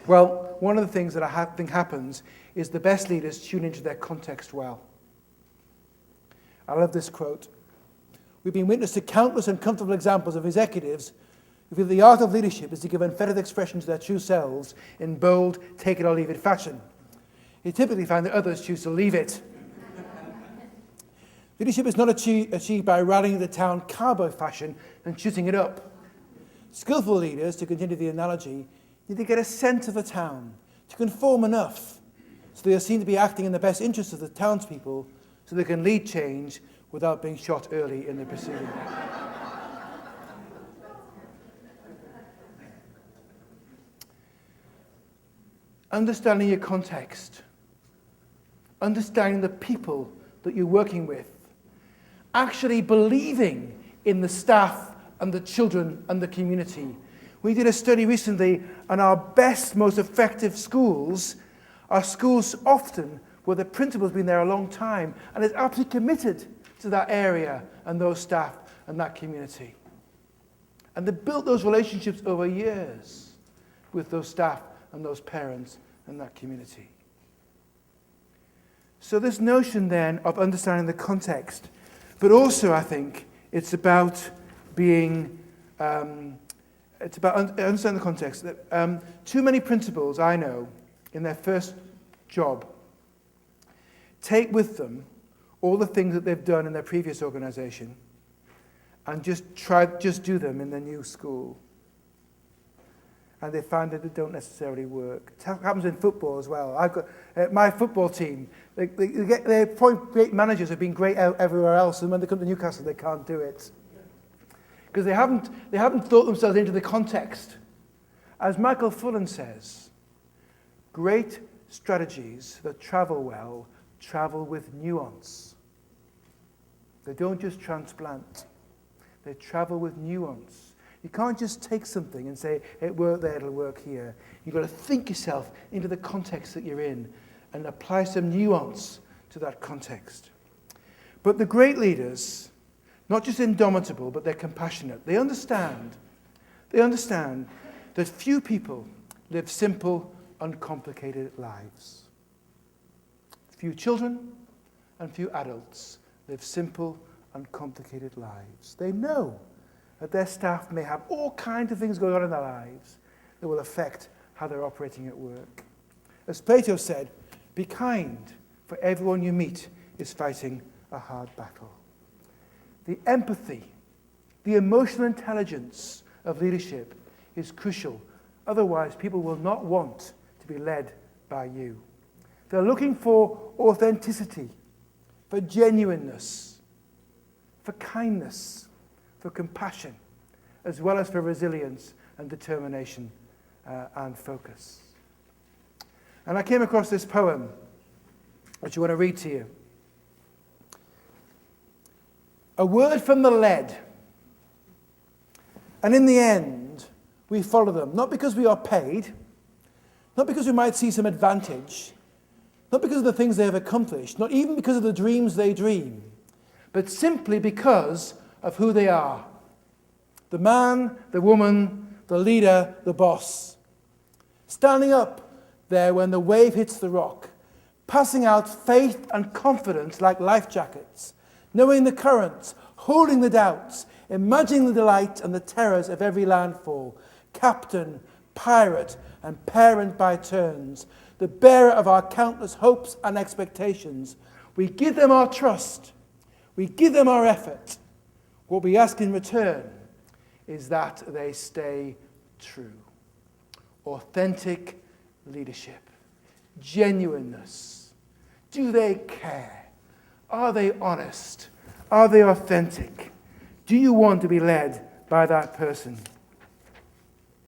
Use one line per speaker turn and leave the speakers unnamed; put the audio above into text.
Well, one of the things that I think happens is the best leaders tune into their context well. I love this quote. We've been witness to countless uncomfortable examples of executives who feel the art of leadership is to give unfettered expression to their true selves in bold, take it or leave it fashion. You typically find that others choose to leave it. Leadership is not achieved by rallying the town cowboy fashion and shooting it up. Skillful leaders, to continue the analogy, need to get a sense of the town, to conform enough so they are seen to be acting in the best interests of the townspeople so they can lead change without being shot early in the proceeding. Understanding your context, understanding the people that you're working with, actually believing in the staff and the children and the community. We did a study recently on our best, most effective schools are schools often where the principal's been there a long time and is absolutely committed to that area and those staff and that community. And they built those relationships over years with those staff and those parents and that community. So this notion then of understanding the context, but also I think it's about being, it's about understanding the context. That too many principals I know in their first job take with them all the things that they've done in their previous organization and just do them in their new school. And they find that they don't necessarily work. It happens in football as well. I've got my football team. They appoint great managers who've been great out everywhere else, and when they come to Newcastle, they can't do it because they haven't thought themselves into the context. As Michael Fullan says, great strategies that travel well travel with nuance. They don't just transplant; they travel with nuance. You can't just take something and say, it worked there, it'll work here. You've got to think yourself into the context that you're in and apply some nuance to that context. But the great leaders, not just indomitable, but they're compassionate. They understand that few people live simple, uncomplicated lives. Few children and few adults live simple, uncomplicated lives. They know that their staff may have all kinds of things going on in their lives that will affect how they're operating at work. As Plato said, be kind, for everyone you meet is fighting a hard battle. The empathy, the emotional intelligence of leadership is crucial. Otherwise, people will not want to be led by you. They're looking for authenticity, for genuineness, for kindness, for compassion, as well as for resilience and determination and focus. And I came across this poem, which I want to read to you. A word from the led, and in the end, we follow them, not because we are paid, not because we might see some advantage, not because of the things they have accomplished, not even because of the dreams they dream, but simply because of who they are. The man, the woman, the leader, the boss. Standing up there when the wave hits the rock, passing out faith and confidence like life jackets, knowing the currents, holding the doubts, imagining the delight and the terrors of every landfall, captain, pirate, and parent by turns, the bearer of our countless hopes and expectations. We give them our trust. We give them our effort. What we ask in return is that they stay true. Authentic leadership. Genuineness. Do they care? Are they honest? Are they authentic? Do you want to be led by that person?